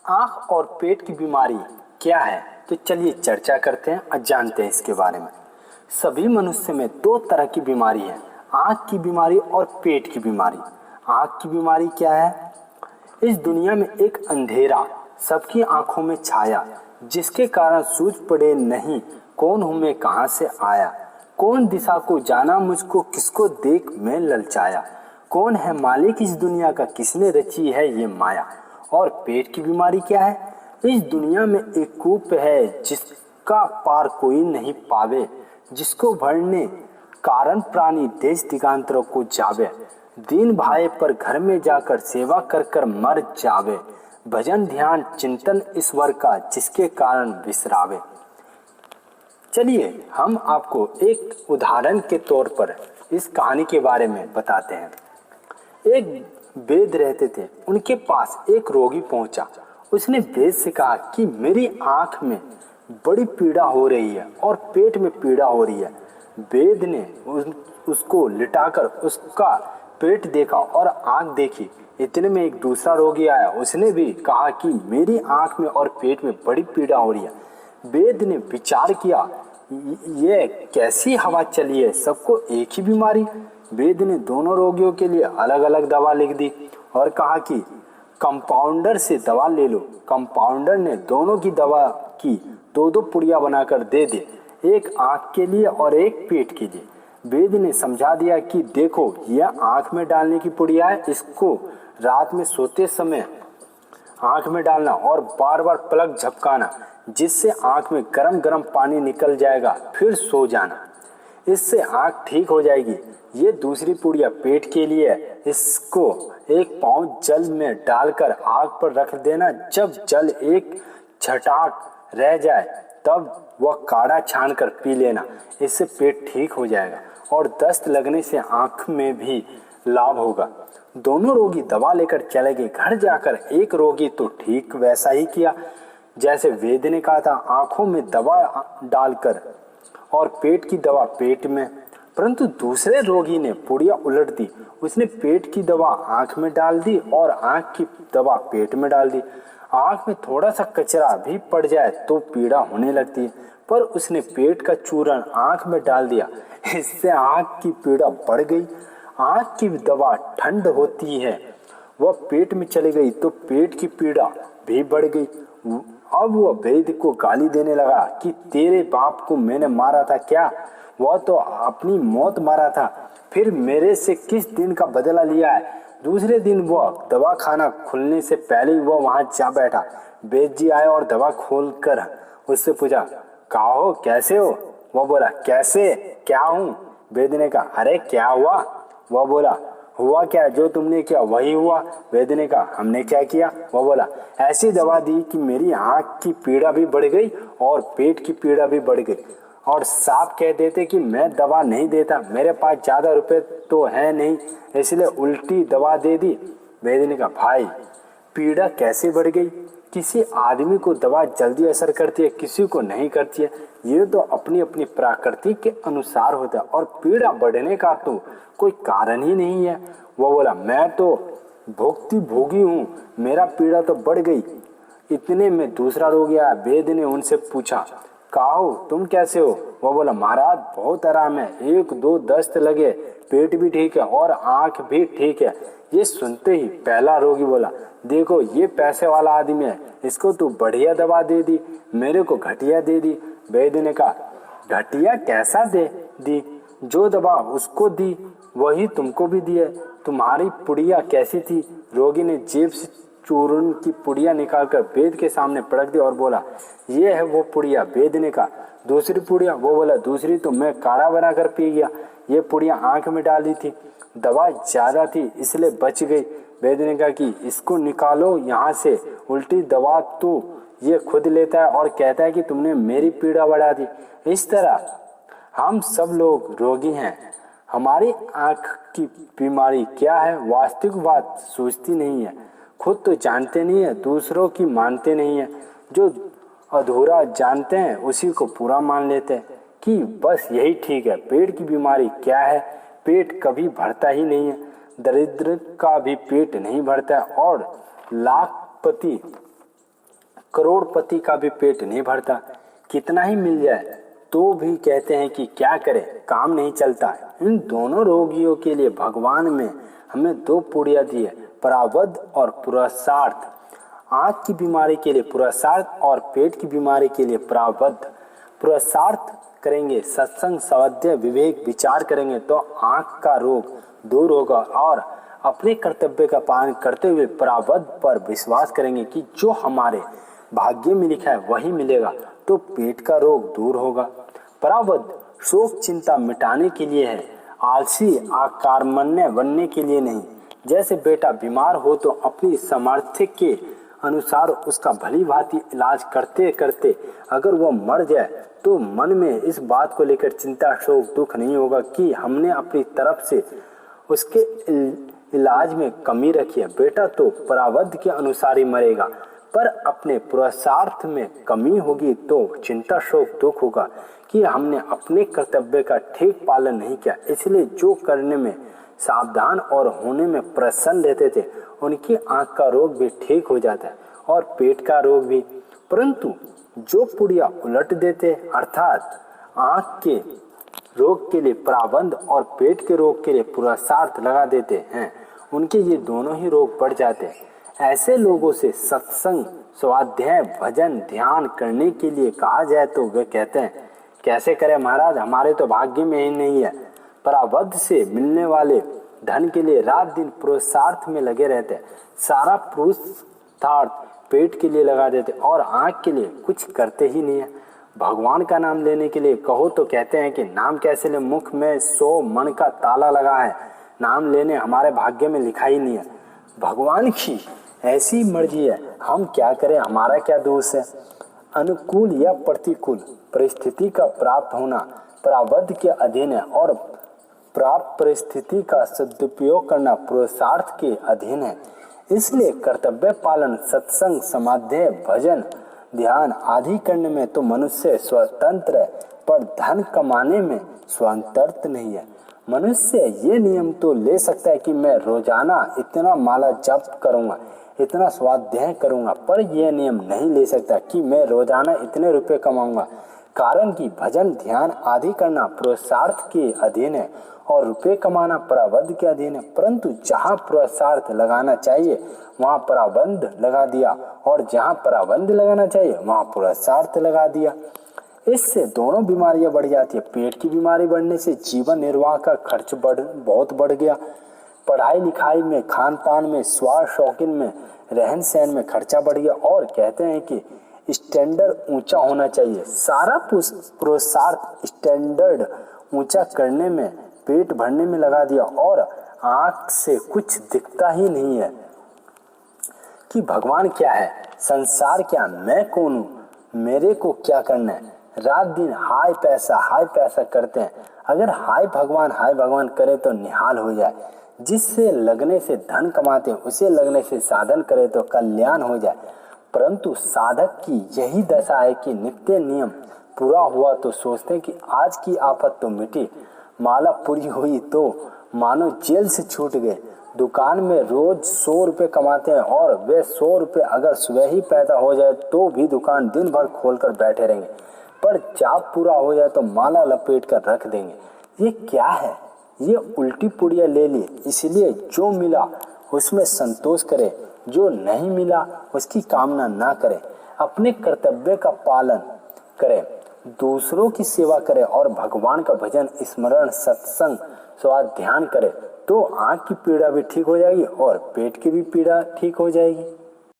आँख और पेट की बीमारी क्या है, तो चलिए चर्चा करते हैं और जानते हैं इसके बारे में। सभी मनुष्य में दो तरह की बीमारी है, आँख की बीमारी और पेट की बीमारी। आँख की बीमारी क्या है? इस दुनिया में एक अंधेरा सबकी आंखों में छाया, जिसके कारण सूझ पड़े नहीं कौन हूँ मैं, कहाँ से आया, कौन दिशा को जाना मुझको, किसको देख मैं ललचाया, कौन है मालिक इस दुनिया का, किसने रची है ये माया। और पेट की बीमारी क्या है? इस दुनिया में एक कूप है जिसका पार कोई नहीं पावे, जिसको भरने कारण प्राणी देश दिगांतरों को जावे, दीन भाई पर घर में जाकर सेवा कर कर मर जावे, भजन ध्यान चिंतन ईश्वर का जिसके कारण विसरावे। चलिए हम आपको एक उदाहरण के तौर पर इस कहानी के बारे में बताते हैं। एक वैद्य रहते थे, उनके पास एक रोगी पहुंचा। उसने वैद्य से कहा कि मेरी आंख में बड़ी पीड़ा हो रही है और पेट में पीड़ा हो रही है। वैद्य ने उसको लिटाकर उसका पेट देखा और आंख देखी। इतने में एक दूसरा रोगी आया, उसने भी कहा कि मेरी आंख में और पेट में बड़ी पीड़ा हो रही है। वैद्य ने विचार किया, ये कैसी हवा चली है, सबको एक ही बीमारी। वैद्य ने दोनों रोगियों के लिए अलग अलग दवा लिख दी और कहा कि कंपाउंडर से दवा ले लो। कंपाउंडर ने दोनों की दवा की दो दो पुड़िया बनाकर दे दे, एक आंख के लिए और एक पेट के लिए। वैद्य ने समझा दिया कि देखो यह आंख में डालने की पुड़िया है, इसको रात में सोते समय आंख में डालना और बार बार पलक झपकाना, जिससे आंख में गरम गरम पानी निकल जाएगा, फिर सो जाना, इससे आंख ठीक हो जाएगी। ये दूसरी पुड़िया पेट के लिए है, इसको एक पाँव जल में डालकर आग पर रख देना, जब जल एक छटाक रह जाए तब वह काढ़ा छान कर पी लेना, इससे पेट ठीक हो जाएगा और दस्त लगने से आंख में भी लाभ होगा। दोनों रोगी दवा लेकर चले गए। घर जाकर एक रोगी तो ठीक वैसा ही किया जैसे वैद्य ने कहा था, आंखों में दवा डालकर और पेट की दवा पेट में। परंतु दूसरे रोगी ने पुड़िया उलट दी, उसने पेट की दवा आंख में डाल दी और आंख की दवा पेट में डाल दी। आंख में थोड़ा सा कचरा भी पड़ जाए तो पीड़ा होने लगती है, पर उसने पेट का चूर्ण आंख में डाल दिया, इससे आंख की पीड़ा बढ़ गई। आंख की दवा ठंड होती है, वह पेट में चली गई तो पेट की पीड़ा भी बढ़ गई। अब वह वैद्य को गाली देने लगा कि तेरे बाप को मैंने मारा था क्या, वह तो अपनी मौत मारा था, फिर मेरे से किस दिन का बदला लिया है। दूसरे दिन वह दवा खाना खुलने से पहले ही वह वहां जा बैठा। वैद्य जी आए और दवा खोलकर उससे पूछा, कहा हो, कैसे हो? वह बोला, कैसे क्या हूँ? वैद्य ने कहा, अरे क्या हुआ? वह बोला, हुआ क्या, जो तुमने किया वही हुआ। वैद्य ने कहा, हमने क्या किया? वह बोला, ऐसी दवा दी कि मेरी आंख की पीड़ा भी बढ़ गई और पेट की पीड़ा भी बढ़ गई, और साफ कह देते कि मैं दवा नहीं देता, मेरे पास ज्यादा रुपए तो है नहीं, इसलिए उल्टी दवा दे दी। वैद्य ने कहा, भाई पीड़ा कैसे बढ़ गई? किसी आदमी को दवा जल्दी असर करती है, किसी को नहीं करती है, ये तो अपनी अपनी प्रकृति के अनुसार होता है, और पीड़ा बढ़ने का तो कोई कारण ही नहीं है। वो बोला, मैं तो भोगती भोगी हूँ, मेरा पीड़ा तो बढ़ गई। इतने में दूसरा रोगी आया। वैद्य ने उनसे पूछा, कहो तुम कैसे हो? वो बोला, महाराज बहुत आराम है, एक दो दस्त लगे, पेट भी ठीक है और आंख भी ठीक है। ये सुनते ही पहला रोगी बोला, देखो ये पैसे वाला आदमी है, इसको तू बढ़िया दवा दे दी, मेरे को घटिया दे दी। वैद्य ने कहा, घटिया कैसा दे दी? जो दवा उसको दी वही तुमको भी दी है। तुम्हारी पुड़िया कैसी थी? रोगी ने जेब से चूर्ण की पुड़िया निकालकर वैद्य के सामने पटक दी और बोला, ये है वो पुड़िया। वैद्य ने कहा, दूसरी पुड़िया? वो बोला, दूसरी तो मैं काढ़ा बनाकर पी गया, ये पुड़िया आंख में डाली थी, दवा ज्यादा थी इसलिए बच गई। वैद्य ने कहा कि इसको निकालो यहाँ से, उल्टी दवा तो ये खुद लेता है और कहता है कि तुमने मेरी पीड़ा बढ़ा दी। इस तरह हम सब लोग रोगी हैं। हमारी आंख की बीमारी क्या है, वास्तविक बात सोचती नहीं है, खुद तो जानते नहीं है, दूसरों की मानते नहीं है, जो अधूरा जानते हैं उसी को पूरा मान लेते हैं कि बस यही ठीक है। पेट की बीमारी क्या है? पेट कभी भरता ही नहीं है, दरिद्र का भी पेट नहीं भरता है और लाखपति करोड़पति का भी पेट नहीं भरता, कितना ही मिल जाए तो भी कहते हैं कि क्या करें, काम नहीं चलता। इन दोनों रोगियों के लिए भगवान में हमें दो पुड़िया दी है, प्रारब्ध और पुरुषार्थ। आँख की बीमारी के लिए पुरुषार्थ और पेट की बीमारी के लिए प्रारब्ध। पुरुषार्थ करेंगे, सत्संग, स्वाध्याय, विवेक, विचार करेंगे तो आँख का रोग दूर होगा और अपने कर्तव्य का पालन करते हुए प्रारब्ध पर विश्वास करेंगे कि जो हमारे भाग्य में लिखा है वही मिलेगा तो पेट का रोग दूर होगा। प्रारब्ध शोक चिंता मिटाने के लिए है, आलसी आकारमण्य बनने के लिए नहीं। जैसे बेटा बीमार हो तो अपनी सामर्थ्य के अनुसार उसका भली भांति इलाज करते करते अगर वह मर जाए तो मन में इस बात को लेकर चिंता शोक दुख नहीं होगा कि हमने अपनी तरफ से उसके इलाज में कमी रखी है। बेटा तो प्रारब्ध के अनुसार ही मरेगा, पर अपने पुरुषार्थ में कमी होगी तो चिंता शोक दुख होगा कि हमने अपने कर्तव्य का ठीक पालन नहीं किया। इसलिए जो करने में सावधान और होने में प्रसन्न रहते थे उनकी आंख का रोग भी ठीक हो जाता है और पेट का रोग भी। परंतु जो पुड़िया उलट देते अर्थात आंख के रोग के लिए प्रारब्ध और पेट के रोग के लिए पुरुषार्थ लगा देते हैं, उनके ये दोनों ही रोग बढ़ जाते हैं। ऐसे लोगों से सत्संग, स्वाध्याय, भजन, ध्यान करने के लिए कहा जाए तो वे कहते हैं कैसे करें महाराज, हमारे तो भाग्य में ही नहीं है। प्रारब्ध से मिलने वाले धन के लिए रात दिन पुरुषार्थ में लगे रहते हैं, सारा पुरुषार्थ पेट के लिए लगा देते और आँख के लिए कुछ करते ही नहीं है। भगवान का नाम लेने के लिए कहो तो कहते हैं कि नाम कैसे ले, मुख में 100 मन का ताला लगा है, नाम लेने हमारे भाग्य में लिखा ही नहीं है। भगवान की ऐसी मर्जी है, हम क्या करें, हमारा क्या दोष है। अनुकूल या प्रतिकूल परिस्थिति का प्राप्त होना प्रारब्ध के अधीन है और प्राप्त परिस्थिति का सदुपयोग करना पुरुषार्थ के अधीन है। इसलिए कर्तव्य पालन, सत्संग, समाध्याय, भजन, ध्यान आदि करने में तो मनुष्य स्वतंत्र है, पर धन कमाने में स्वतंत्र नहीं है। मनुष्य ये नियम तो ले सकता है कि मैं रोजाना इतना माला जप करूंगा, इतना स्वाध्याय करूंगा, पर यह नियम नहीं ले सकता कि मैं रोजाना इतने रुपए कमाऊंगा। कारण कि भजन ध्यान आदि करना पुरुषार्थ के अधीन है और रुपए कमाना प्रारब्ध के अधीन है। परंतु जहाँ पुरुषार्थ लगाना चाहिए वहाँ प्रारब्ध लगा दिया और जहाँ प्रारब्ध लगाना चाहिए वहाँ पुरुषार्थ लगा दिया। इससे दोनों बीमारियां बढ़ जाती है। पेट की बीमारी बढ़ने से जीवन निर्वाह का खर्च बहुत बढ़ गया। पढ़ाई लिखाई में, खान पान में, स्वाद शौकीन में, रहन सहन में खर्चा बढ़ गया और कहते हैं कि स्टैंडर्ड ऊंचा होना चाहिए। सारा पुरुषार्थ स्टैंडर्ड ऊंचा करने में, पेट भरने में लगा दिया और आंख से कुछ दिखता ही नहीं है कि भगवान क्या है, संसार क्या, मैं कौन हूँ, मेरे को क्या करना है। रात दिन हाय पैसा करते हैं। अगर हाय भगवान करे तो निहाल हो जाए। जिससे लगने से धन कमाते हैं उसे लगने से साधन करे तो कल्याण हो जाए। परंतु साधक की यही दशा है कि नित्य नियम पूरा हुआ तो सोचते हैं कि आज की आफत तो मिटी, माला पूरी हुई तो मानो जेल से छूट गए। दुकान में रोज 100 रुपये कमाते हैं और वे 100 रुपये अगर सुबह ही पैदा हो जाए तो भी दुकान दिन भर खोलकर बैठे रहेंगे, पर जाप पूरा हो जाए तो माला लपेट कर रख देंगे। ये क्या है, ये उल्टी पुड़िया ले ली। इसलिए जो मिला उसमें संतोष करे, जो नहीं मिला उसकी कामना ना करे। अपने कर्तव्य का पालन करे, दूसरों की सेवा करे और भगवान का भजन, स्मरण, सत्संग, स्वाध्याय करे तो आँख की पीड़ा भी ठीक हो जाएगी और पेट की भी पीड़ा ठीक हो जाएगी।